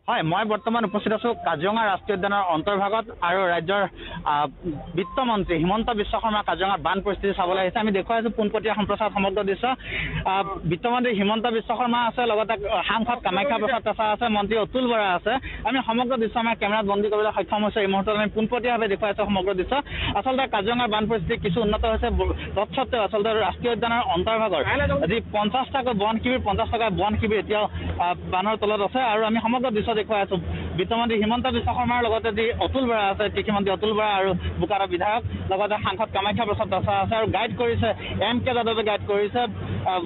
হয়, মই বৰ্তমান উপস্থিত আছোঁ কাজিৰঙা ৰাষ্ট্ৰীয় উদ্যানৰ অন্তৰ্ভাগত আৰু ৰাজ্যৰ বিত্তমন্ত্ৰী হিমন্ত বিশ্ব শৰ্মা কাজিৰঙাৰ বান পৰিস্থিতি চাবলৈ আহিছে। আমি দেখুৱাই আছোঁ পোনপটীয়া সম্প্ৰচাৰ সমগ্ৰ দৃশ্য। বিত্তমন্ত্ৰী হিমন্ত বিশ্ব শৰ্মা আছে, লগতে সাংসদ কামাখ্যা প্ৰসাদ তাছা আছে, মন্ত্ৰী অতুল বৰা আছে। আমি সমগ্ৰ দৃশ্য আমাৰ কেমেৰাত বন্দী কৰিবলৈ সক্ষম হৈছোঁ। এই মুহূৰ্তত আমি পোনপটীয়াভাৱে দেখুৱাই আছোঁ সমগ্ৰ দৃশ্য। আচলতে কাজিৰঙাৰ বান পৰিস্থিতি কিছু উন্নত হৈছে, তৎসত্ত্বেও আচলতে ৰাষ্ট্ৰীয় উদ্যানৰ অন্তৰ্ভাগৰ যি 50টাকৈ বন শিবিৰ 50টাকৈ বন শিবিৰ এতিয়াও বানৰ তলত আছে। আৰু আমি সমগ্ৰ দৃশ্য দেখুৱাই আছোঁ বিত্তমন্ত্ৰী হিমন্ত বিশ্ব শৰ্মাৰ লগতে যি অতুল বৰা আছে, কৃষিমন্ত্ৰী অতুল বৰা আৰু বোকাৰৰ বিধায়ক, লগতে সাংসদ কামাখ্যা প্ৰসাদ তাছা আছে। আৰু গাইড কৰিছে MK যাদৱে, গাইড কৰিছে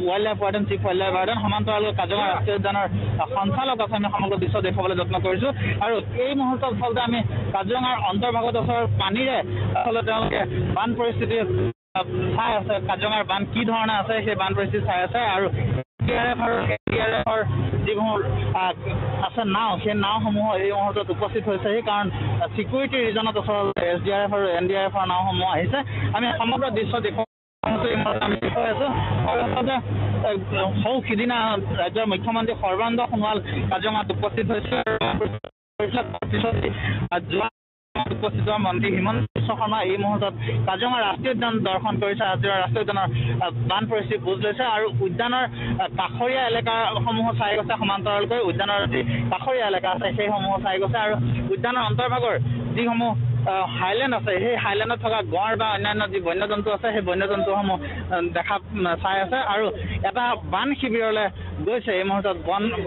wild life warden, chief wild life warden, সমান্তৰালকৈ কাজিৰঙা ৰাষ্ট্ৰীয় উদ্যানৰ সঞ্চালক আছে। আমি সমগ্ৰ দৃশ্য দেখুৱাবলৈ যত্ন কৰিছোঁ। আৰু এই মুহূৰ্তত আচলতে আমি কাজিৰঙাৰ অন্তৰ্ভাগত ওচৰৰ পানীৰে আচলতে তেওঁলোকে বান পৰিস্থিতি চাই আছে। কাজিৰঙাৰ বান কি ধৰণে আছে সেই বান পৰিস্থিতি চাই আছে। আৰু NDRFৰ যিবোৰ আছে নাও, সেই নাওসমূহ এই মুহূৰ্তত উপস্থিত হৈছেহি, কাৰণ ছিকিউৰিটি ৰিজনত ওচৰত SDRF আৰু NDRFৰ নাওসমূহ আহিছে। আমি সমগ্ৰ দৃশ্য দেখুৱাই আছোঁ। সিদিনা ৰাজ্যৰ মুখ্যমন্ত্ৰী সৰ্বানন্দ সোণোৱাল কাজিৰঙাত উপস্থিত হৈছে। উপস্থিত হোৱা মন্ত্ৰী হিমন্ত বিশ্ব শৰ্মা এই মুহূৰ্তত কাজিৰঙা ৰাষ্ট্ৰীয় উদ্যান দৰ্শন কৰিছে। ৰাষ্ট্ৰীয় উদ্যানৰ বান পৰিস্থিতি বুজ লৈছে আৰু উদ্যানৰ কাষৰীয়া এলেকাসমূহ চাই গৈছে। সমান্তৰালকৈ উদ্যানৰ যি কাষৰীয়া এলেকা আছে সেইসমূহ চাই গৈছে। আৰু উদ্যানৰ অন্তৰ্ভাগৰ যিসমূহ হাইলেণ্ড আছে, সেই হাইলেণ্ডত থকা গঁড় বা অন্যান্য যি বন্যজন্তু আছে, সেই বন্যজন্তুসমূহ চাই আছে। আৰু এটা বান শিবিৰলৈ গৈছে এই মুহূৰ্তত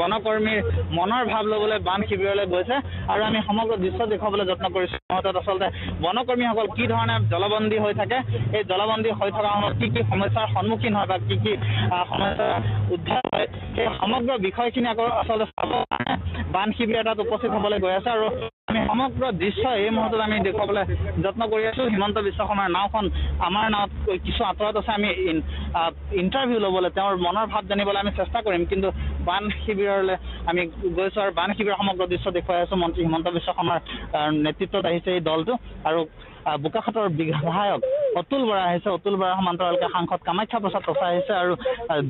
বনকৰ্মীৰ মনৰ ভাৱ ল'বলৈ বান শিবিৰলৈ গৈছে। আৰু আমি সমগ্ৰ দৃশ্য দেখুৱাবলৈ যত্ন কৰিছোঁ। মুহূৰ্তত আচলতে বনকৰ্মীসকল কি ধৰণে জলবন্দী হৈ থাকে, এই জলবন্দী হৈ থকা সময়ত কি সমস্যাৰ সন্মুখীন হয় বা কি সমস্যা উদ্ধাৰ হয়, সেই সমগ্ৰ বিষয়খিনি আকৌ আচলতে চাবৰ কাৰণে বান শিবিৰ এটাত উপস্থিত হ'বলৈ গৈ আছে। আৰু আমি সমগ্ৰ দৃশ্য এই মুহূৰ্তত আমি দেখুৱাবলৈ যত্ন কৰি আছোঁ। হিমন্ত বিশ্ব শৰ্মাৰ নাওখন আমাৰ নাৱত কিছু আঁতৰত আছে। আমি ইণ্টাৰভিউ ল'বলৈ, তেওঁৰ মনৰ ভাৱ জানিবলৈ আমি চেষ্টা কৰিম, কিন্তু বান শিবিৰলৈ আমি গৈছোঁ আৰু বান শিবিৰৰ সমগ্ৰ দৃশ্য দেখুৱাই আছোঁ। মন্ত্ৰী হিমন্ত বিশ্ব শৰ্মাৰ নেতৃত্বত আহিছে এই দলটো। আৰু বোকাখাটৰ বিধায়ক অতুল বৰা আহিছে। অতুল বৰা সমান্তৰালকৈ সাংসদ কামাখ্যা প্ৰসাদ তাছা আহিছে। আৰু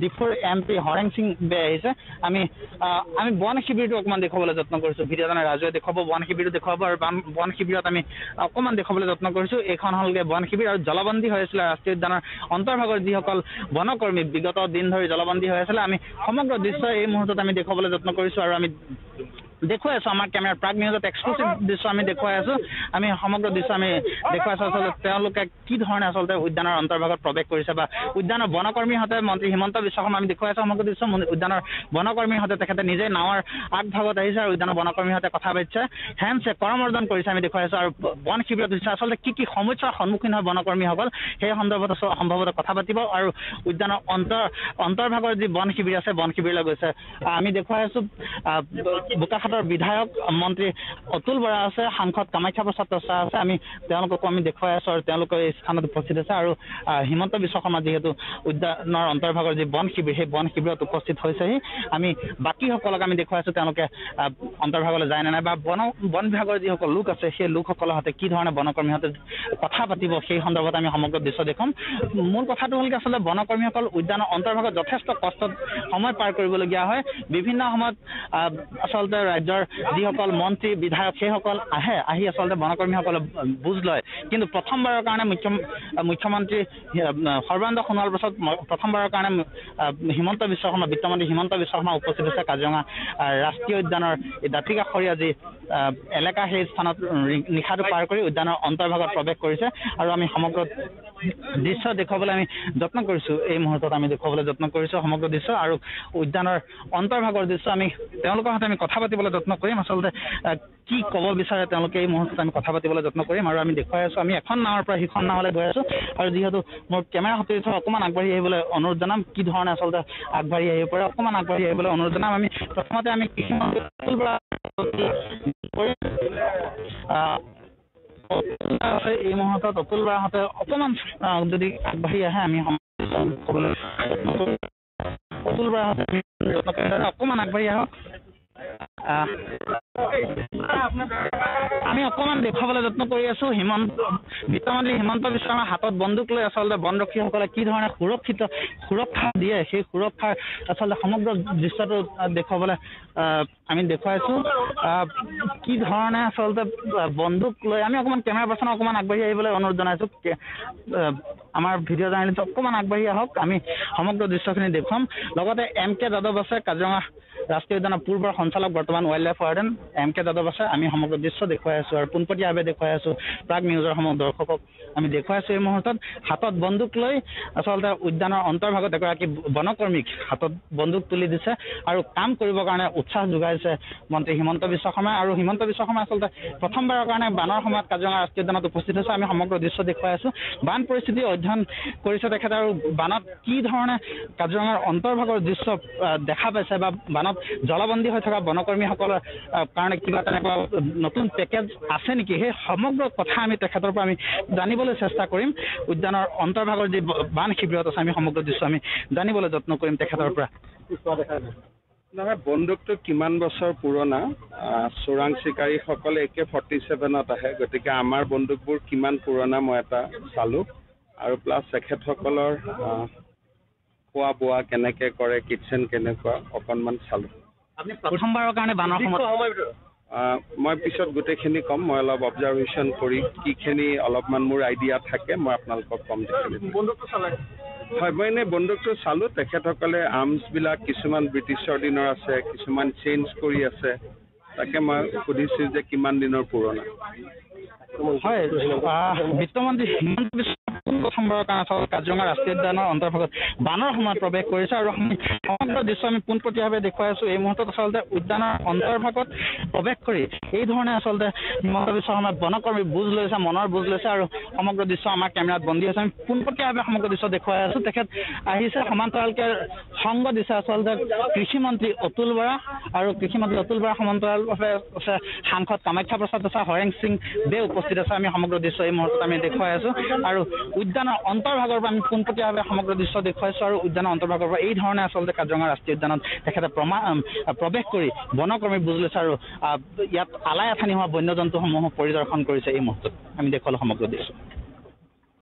ডিফুৰ MP হৰেং সিং বে আহিছে। আমি বন শিবিৰটো অকণমান দেখুৱাবলৈ যত্ন কৰিছোঁ। ভিডিঅ'জনে ৰাজুৱে দেখুৱাব, বন শিবিৰটো দেখুৱাব। আৰু বন শিবিৰত আমি অকণমান দেখুৱাবলৈ যত্ন কৰিছোঁ। এইখন হ'লগৈ বন শিবিৰ। আৰু জলবন্দী হৈ আছিলে ৰাষ্ট্ৰীয় উদ্যানৰ অন্তৰ্ভাগৰ যিসকল বনকৰ্মী বিগত দিন ধৰি জলবন্দী হৈ আছিলে, আমি সমগ্ৰ দৃশ্য এই মুহূৰ্তত আমি দেখুৱাবলৈ যত্ন কৰিছোঁ। আৰু আমি দেখুৱাই আছোঁ আমাৰ কেমেৰাৰ প্ৰাগ নিউজত এক্সক্লুচিভ দৃশ্য আমি দেখুৱাই আছোঁ। আমি সমগ্ৰ দৃশ্য আমি দেখুৱাই আছোঁ আচলতে তেওঁলোকে কি ধৰণে আচলতে উদ্যানৰ অন্তৰ্ভাগত প্ৰৱেশ কৰিছে বা উদ্যানৰ বনকৰ্মীৰ সৈতে মন্ত্ৰী হিমন্ত বিশ্ব শৰ্মা আমি দেখুৱাই আছোঁ সমগ্ৰ দৃশ্য। উদ্যানৰ বনকৰ্মীৰ সৈতে তেখেতে নিজে নাৱৰ আগভাগত আহিছে আৰু উদ্যানৰ বনকৰ্মীৰ সৈতে কথা পাতিছে, হেণ্ডশ্বেক কৰমৰ্দন কৰিছে আমি দেখুৱাই আছোঁ। আৰু বন শিবিৰত হৈছে আচলতে কি সমস্যাৰ সন্মুখীন হয় বনকৰ্মীসকল, সেই সন্দৰ্ভত সম্ভৱতঃ কথা পাতিব। আৰু উদ্যানৰ অন্তৰ্ভাগৰ যি বন শিবিৰ আছে, বন শিবিৰলৈ গৈছে। আমি দেখুৱাই আছোঁ বোকাখাটৰ বিধায়ক মন্ত্ৰী অতুল বৰা আছে, সাংসদ কামাখ্যা প্ৰসাদ তাছা আছে। আমি তেওঁলোককো আমি দেখুৱাই আছোঁ আৰু তেওঁলোকে এই স্থানত উপস্থিত আছে। আৰু হিমন্ত বিশ্ব শৰ্মা যিহেতু উদ্যানৰ অন্তৰ্ভাগৰ যি বন শিবিৰ, সেই বন শিবিৰত উপস্থিত হৈছেহি। আমি বাকীসকলক আমি দেখুৱাই আছোঁ তেওঁলোকে অন্তৰ্ভাগলৈ যায় নে নাই বা বন বিভাগৰ যিসকল লোক আছে, সেই লোকসকলৰ সৈতে কি ধৰণে বনকৰ্মীৰ সৈতে কথা পাতিব, সেই সন্দৰ্ভত আমি সমগ্ৰ দৃশ্য দেখুৱাম। মূল কথাটো হ'ল কি আচলতে বনকৰ্মীসকল উদ্যানৰ অন্তৰ্ভাগত যথেষ্ট কষ্টত সময় পাৰ কৰিবলগীয়া হয়। বিভিন্ন সময়ত আচলতে ৰাজ্যৰ যিসকল মন্ত্ৰী বিধায়ক সেইসকল আহি আচলতে বনকৰ্মীসকলে বুজ লয়, কিন্তু প্ৰথমবাৰৰ কাৰণে মুখ্যমন্ত্ৰী সৰ্বানন্দ সোণোৱাল পাছত প্ৰথমবাৰৰ কাৰণে হিমন্ত বিশ্ব শৰ্মা বিত্তমন্ত্ৰী হিমন্ত বিশ্ব শৰ্মা উপস্থিত হৈছে কাজিৰঙা ৰাষ্ট্ৰীয় উদ্যানৰ এই দাঁতিকাষৰীয়া যি এলেকা, সেই স্থানত নিশাটো পাৰ কৰি উদ্যানৰ অন্তৰ্ভাগত প্ৰৱেশ কৰিছে। আৰু আমি সমগ্ৰ দৃশ্য দেখুৱাবলৈ আমি যত্ন কৰিছোঁ। এই মুহূৰ্তত আমি দেখুৱাবলৈ যত্ন কৰিছোঁ সমগ্ৰ দৃশ্য আৰু উদ্যানৰ অন্তৰ্ভাগৰ দৃশ্য। আমি তেওঁলোকৰ সৈতে আমি কথা পাতিবলৈ যত্ন কৰিম, আচলতে কি ক'ব বিচাৰে তেওঁলোকে এই মুহূৰ্তত আমি কথা পাতিবলৈ যত্ন কৰিম। আৰু আমি দেখুৱাই আছোঁ আমি এখন নাৱৰ পৰা সিখন নাৱলৈ গৈ আছোঁ। আৰু যিহেতু মোৰ কেমেৰা সতীৰ্থ অকণমান আগবাঢ়ি আহিবলৈ অনুৰোধ জনাম, কি ধৰণে আচলতে আগবাঢ়ি আহিব পাৰে অকণমান আগবাঢ়ি আহিবলৈ অনুৰোধ জনাম। আমি প্ৰথমতে আমি এই মুহূৰ্তত অতুল বৰাহঁতে অকণমান যদি আগবাঢ়ি আহে আমি অতুল বৰাহঁতে অকণমান আগবাঢ়ি আহক। আমি অকণমান দেখুৱাবলৈ যত্ন কৰি আছোঁ বিত্তমন্ত্ৰী হিমন্ত বিশ্ব শৰ্মাৰ হাতত বন্দুক লৈ আচলতে বনৰক্ষীসকলে কি ধৰণে সুৰক্ষা দিয়ে সেই সুৰক্ষাৰ আচলতে সমগ্ৰ দৃশ্যটো দেখুৱাবলৈ আমি দেখুৱাইছোঁ কি ধৰণে আচলতে বন্দুক লৈ আমি অকণমান কেমেৰা পাৰ্চনক অকণমান আগবাঢ়ি আহিবলৈ অনুৰোধ জনাইছোঁ আমাৰ ভিডিঅ' জাৰ্নেলিষ্ট অকণমান আগবাঢ়ি আহক আমি সমগ্ৰ দৃশ্যখিনি দেখুৱাম লগতে MK যাদৱ আছে কাজিৰঙা ৰাষ্ট্ৰীয় উদ্যানৰ পূৰ্বৰ সঞ্চালক বৰ্তমান wild life warden MK Yadav আছে আমি সমগ্ৰ দৃশ্য দেখুৱাই আছোঁ আৰু পোনপটীয়াভাৱে দেখুৱাই আছোঁ প্ৰাগ নিউজৰ সমূহ দৰ্শকক আমি দেখুৱাই আছোঁ এই মুহূৰ্তত হাতত বন্দুক লৈ আচলতে উদ্যানৰ অন্তৰ্ভাগত এগৰাকী বনকৰ্মীক হাতত বন্দুক তুলি দিছে আৰু কাম কৰিবৰ কাৰণে উৎসাহ যোগাইছে মন্ত্ৰী হিমন্ত বিশ্ব শৰ্মাই আৰু হিমন্ত বিশ্ব শৰ্মাই আচলতে প্ৰথমবাৰৰ কাৰণে বানৰ সময়ত কাজিৰঙা ৰাষ্ট্ৰীয় উদ্যানত উপস্থিত হৈছে আমি সমগ্ৰ দৃশ্য দেখুৱাই আছোঁ বান পৰিস্থিতি অধ্যয়ন কৰিছে তেখেতে আৰু বানত কি ধৰণে কাজিৰঙাৰ অন্তৰ্ভাগৰ দৃশ্য দেখা পাইছে বা বানত জলবন্দী হৈ থকা বনকৰ্মীসকলৰ কাৰণে কিবা তেনেকুৱা নতুন পেকেজ আছে নেকি সেই সমগ্ৰ কথা আমি তেখেতৰ পৰা আমি জানিবলৈ চেষ্টা কৰিম উদ্যানৰ অন্তৰ্ভাগৰ যি বান শিবিৰত আছে আমি সমগ্ৰ দৃশ্য আমি জানিবলৈ যত্ন কৰিম তেখেতৰ পৰা নহয় বন্দুকটো কিমান বছৰ পুৰণা চোৰাং চিকাৰীসকলে AK-47ত আহে গতিকে আমাৰ বন্দুকবোৰ কিমান পুৰণা মই এটা চালোঁ আৰু প্লাছ তেখেতসকলৰ খোৱা বোৱা কেনেকৈ কৰে কিটচেন কেনেকুৱা অকণমান চালোঁ আপুনি প্ৰথমবাৰৰ কাৰণে বানৰ সময়ত মই পিছত গোটেইখিনি ক'ম মই অলপ অবজাৰভেশ্যন কৰি কিখিনি অলপমান মোৰ আইডিয়া থাকে মই আপোনালোকক ক'ম বন্দুকটো চলাই হয় মই এনেই বন্দুকটো চালোঁ তেখেতসকলে আৰ্মছবিলাক কিছুমান ব্ৰিটিছৰ দিনৰ আছে কিছুমান চেঞ্জ কৰি আছে তাকে মই সুধিছোঁ যে কিমান দিনৰ পুৰণা হয় বিত্তমন্ত্ৰী হিমন্ত বিশ্ব প্ৰথমবাৰৰ কাৰণে আচলতে কাজিৰঙা ৰাষ্ট্ৰীয় উদ্যানৰ অন্তৰ্ভাগত বানৰ সময়ত প্ৰৱেশ কৰিছে আৰু সমগ্ৰ দৃশ্য আমি পোনপটীয়াভাৱে দেখুৱাই আছোঁ এই মুহূৰ্তত আচলতে উদ্যানৰ অন্তৰ্ভাগত প্ৰৱেশ কৰি এই ধৰণে আচলতে হিমন্ত বিশ্ব শৰ্মাই বনকৰ্মী বুজ লৈছে মনৰ বুজ লৈছে আৰু সমগ্ৰ দৃশ্য আমাৰ কেমেৰাত বন্দী আছে আমি পোনপটীয়াভাৱে সমগ্ৰ দৃশ্য দেখুৱাই আছোঁ তেখেত আহিছে সমান্তৰালকৈ সংগ দিছে আচলতে কৃষিমন্ত্ৰী অতুল বৰা আৰু কৃষিমন্ত্ৰী অতুল বৰা সমান্তৰালভাৱে আছে সাংসদ কামাখ্যা প্ৰসাদ আছে হৰেং সিং দে উপস্থিত আছে আমি সমগ্ৰ দৃশ্য এই মুহূৰ্তত আমি দেখুৱাই আছোঁ আৰু উদ্যানৰ অন্তৰ্ভাগৰ পৰা আমি পোনপটীয়াভাৱে সমগ্ৰ দৃশ্য দেখুৱাইছোঁ আৰু উদ্যানৰ অন্তৰ্ভাগৰ পৰা এই ধৰণে আচলতে কাজিৰঙা ৰাষ্ট্ৰীয় উদ্যানত তেখেতে প্ৰৱেশ কৰি বনকৰ্মী বুজ লৈছে আৰু ইয়াত আলাই আথানি হোৱা বন্যজন্তুসমূহ পৰিদৰ্শন কৰিছে এই মুহূৰ্তত আমি দেখুৱালোঁ সমগ্ৰ দৃশ্য